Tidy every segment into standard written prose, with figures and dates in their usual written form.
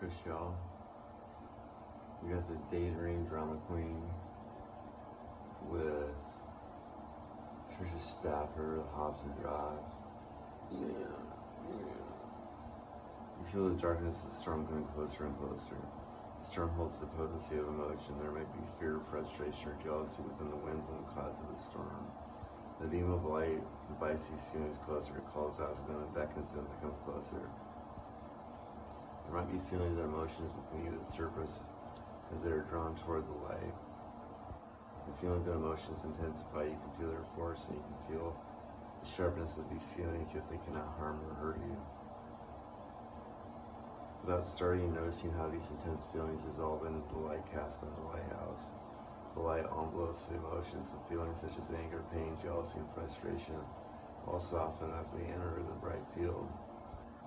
Cochell. We got the Daydream Dramaqueen with Trisha Stafford, the hops and drives. Yeah. You feel the darkness of the storm coming closer and closer. The storm holds the potency of emotion. There may be fear, frustration, or jealousy within the winds and the clouds of the storm. The beam of light invites these feelings closer. It calls out to them and beckons them to come closer. There might be feelings and emotions within you that surface as they are drawn toward the light. The feelings and emotions intensify. You can feel their force and you can feel the sharpness of these feelings, yet they cannot harm or hurt you. Without starting noticing how these intense feelings dissolve into the light cast by the lighthouse. The light envelopes the emotions, the feelings such as anger, pain, jealousy, and frustration all soften as they enter the bright field.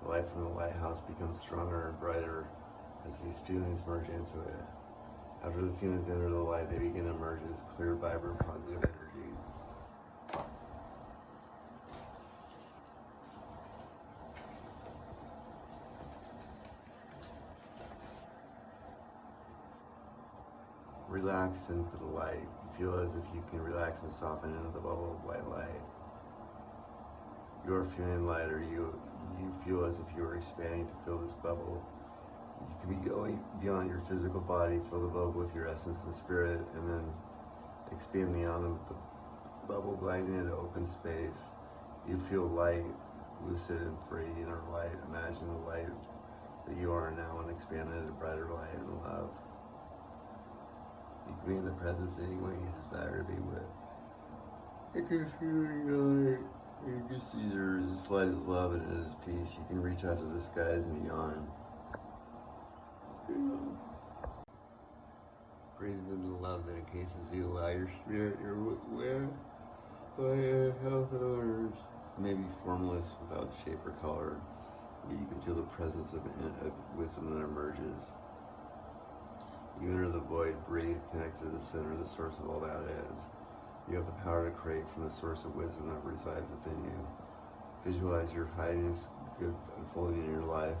The light from the lighthouse becomes stronger and brighter as these feelings merge into it. After the feelings enter the light, they begin to emerge as clear, vibrant, positive energy. Relax into the light. You feel as if you can relax and soften into the bubble of white light. You are feeling lighter. You feel as if you are expanding to fill this bubble. You can be going beyond your physical body, fill the bubble with your essence and spirit, and then expand beyond the bubble, gliding into open space. You feel light, lucid and free, inner light. Imagine the light that you are now and expand into brighter light and love. You can be in the presence of anyone you desire to be with. It can feel like you can see there is this light of love and it is peace. You can reach out to the skies and beyond. Breathe into the love that encases you, allow your spirit, your where, health and honors. Maybe formless without shape or color, but you can feel the presence of wisdom that emerges. You enter the void, breathe, connect to the center, the source of all that is. You have the power to create from the source of wisdom that resides within you. Visualize your highest good unfolding in your life.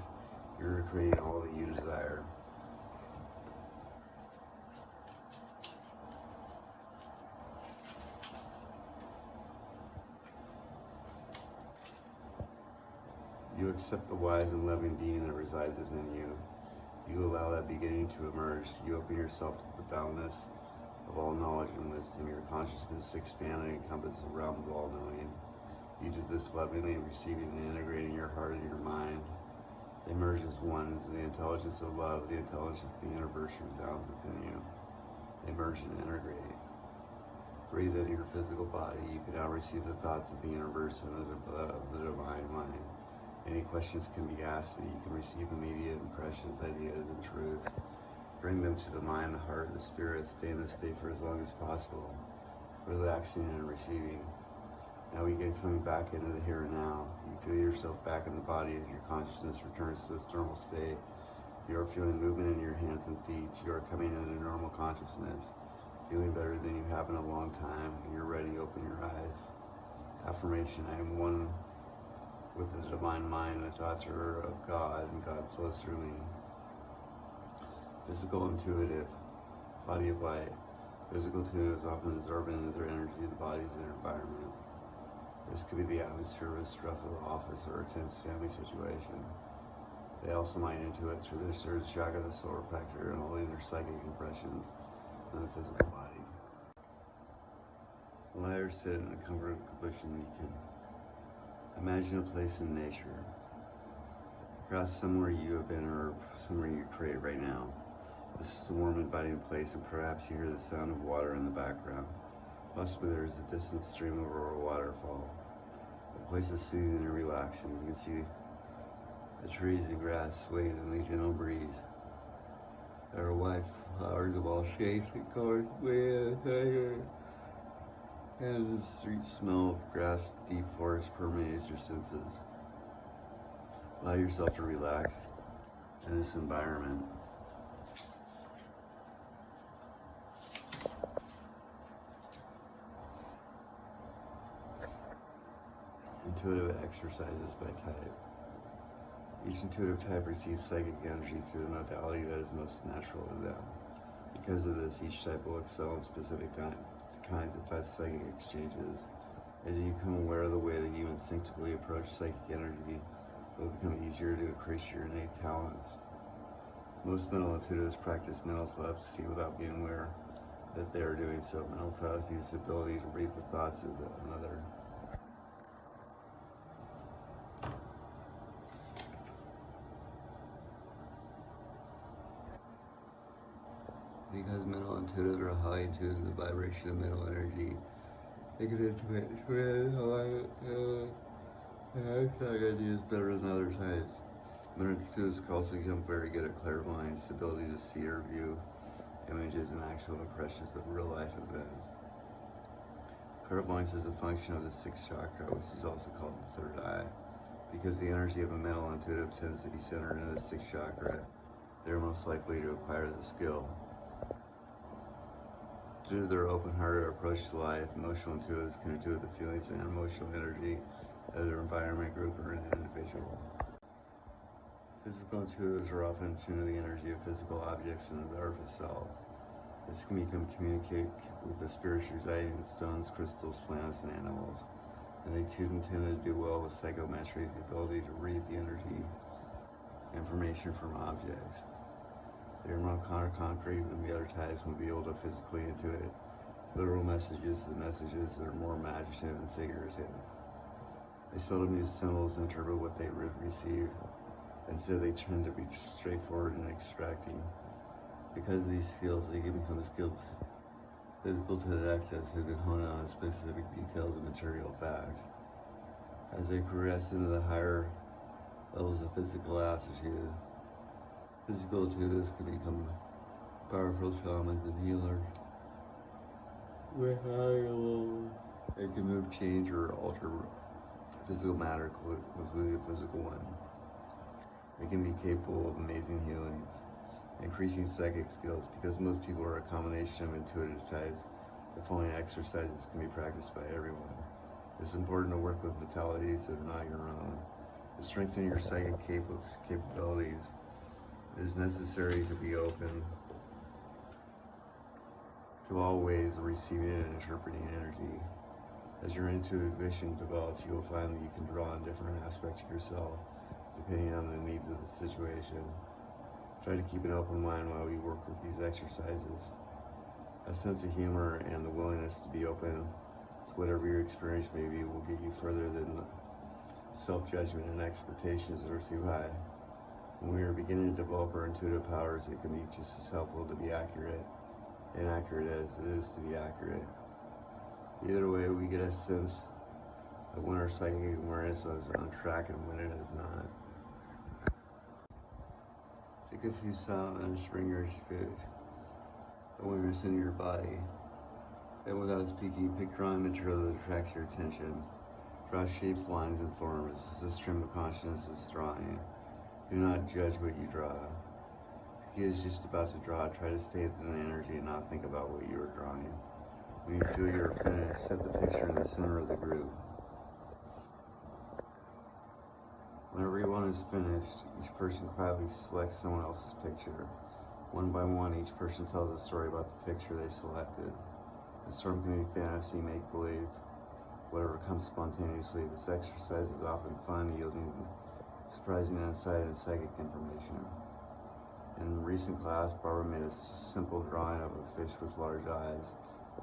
You're creating all that you desire. You accept the wise and loving being that resides within you. You allow that beginning to emerge. You open yourself to the boundless of all knowledge and wisdom. Your consciousness expands and encompasses the realm of all knowing. You do this lovingly, receiving and integrating your heart and your mind. They merge as one. The intelligence of love, the intelligence of the universe resounds within you. They merge and integrate. Breathe into your physical body. You can now receive the thoughts of the universe and of the divine mind. Any questions can be asked that you can receive immediate impressions, ideas, and truths. Bring them to the mind, the heart, the spirit. Stay in this state for as long as possible, relaxing and receiving. Now we begin coming back into the here and now. You feel yourself back in the body as your consciousness returns to its normal state. You are feeling movement in your hands and feet. You are coming into normal consciousness, feeling better than you have in a long time. When you're ready, open your eyes. Affirmation: I am one with the divine mind. The thoughts are of God, and God flows through me. Physical intuitive, body of light. Physical intuitive is often absorbent into their energy, the body's inner environment. This could be the atmosphere of a stressful office or a tense family situation. They also might intuit through their third chakra, the solar plexus, and holding their psychic impressions in the physical body. Lie or sit in a comfortable position. You can imagine a place in nature, perhaps somewhere you have been or somewhere you create right now. This is a warm, inviting place, and perhaps you hear the sound of water in the background. Possibly there is a distant stream over a waterfall. The place is soothing and relaxing. You can see the trees and grass swaying in the gentle breeze. There are white flowers of all shapes and colors way outside here. And the sweet smell of grass, deep forest permeates your senses. Allow yourself to relax in this environment. Intuitive exercises by type. Each intuitive type receives psychic energy through the modality that is most natural to them. Because of this, each type will excel in specific kinds of psychic exchanges. As you become aware of the way that you instinctively approach psychic energy, it will become easier to increase your innate talents. Most mental intuitives practice mental telepathy without being aware that they are doing so. Mental telepathy is the ability to read the thoughts of another. Because mental intuitives are highly attuned to the vibration of mental energy, they can intuit ideas better than other types. Mental intuitives can also become very good at clairvoyance, the ability to see or view images and actual impressions of real-life events. Clairvoyance is a function of the sixth chakra, which is also called the third eye. Because the energy of a mental intuitive tends to be centered in the sixth chakra, they are most likely to acquire the skill. Due to their open-hearted approach to life, emotional intuitives can intuit the feelings and emotional energy of their environment, group, or an individual. Physical intuitives are often in tune to the energy of physical objects and the earth itself. This can communicate with the spirits residing in stones, crystals, plants, and animals. And they too tend to do well with psychometry, the ability to read the energy information from objects. They are more concrete than the other types and will be able to physically intuit literal messages and messages that are more imaginative and figurative. They seldom use symbols to interpret what they receive. Instead, they tend to be straightforward and extracting. Because of these skills, they can become skilled physical detectives who can hone in on specific details of material facts. As they progress into the higher levels of physical aptitude, physical intuitives can become powerful shamans and healers. With higher levels, they can move, change, or alter physical matter, including the physical one. They can be capable of amazing healings, increasing psychic skills. Because most people are a combination of intuitive types, the following exercises can be practiced by everyone. It's important to work with mentalities that are not your own. To strengthen your psychic capabilities, it is necessary to be open to all ways of receiving and interpreting energy. As your intuitive vision develops, you will find that you can draw on different aspects of yourself, depending on the needs of the situation. Try to keep an open mind while we work with these exercises. A sense of humor and the willingness to be open to whatever your experience may be will get you further than self-judgment and expectations that are too high. When we are beginning to develop our intuitive powers, it can be just as helpful to be inaccurate as it is to be accurate. Either way, we get a sense of when our psychic awareness is on track and when it is not. Take a few silent and bring your awareness into your body. And without speaking, pick drawing material that attracts your attention. Draw shapes, lines, and forms. This is the stream of consciousness is drawing. Do not judge what you draw. If he is just about to draw, try to stay within the energy and not think about what you are drawing. When you feel you are finished, set the picture in the center of the group. When everyone is finished, each person quietly selects someone else's picture. One by one, each person tells a story about the picture they selected. The story can be fantasy, make-believe, whatever comes spontaneously. This exercise is often fun, yielding surprising insight and psychic information. In recent class, Barbara made a simple drawing of a fish with large eyes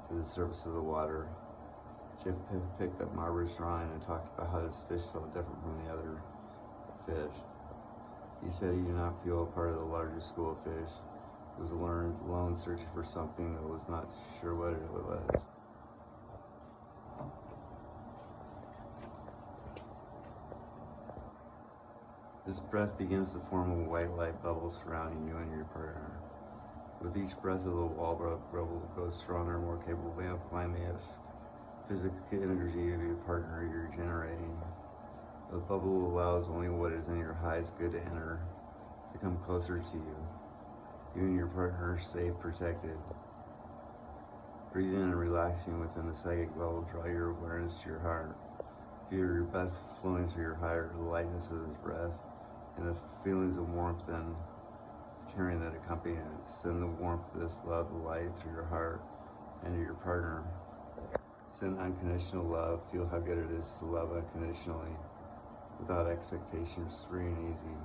to the surface of the water. Jeff picked up Barbara's drawing and talked about how this fish felt different from the other fish. He said he did not feel a part of the larger school of fish. He was alone searching for something that was not sure what it was. This breath begins to form a white light bubble surrounding you and your partner. With each breath of the wall bubble grows stronger, more capable of amplifying the physical energy of your partner you're generating. The bubble allows only what is in your highest good to enter, to come closer to you. You and your partner are safe, protected. Breathing and relaxing within the psychic bubble, draw your awareness to your heart. Feel your breath flowing through your heart, the lightness of this breath, and the feelings of warmth then carrying that accompany it. Send the warmth of this love, the light through your heart and to your partner. Send unconditional love. Feel how good it is to love unconditionally, without expectations, free and easy.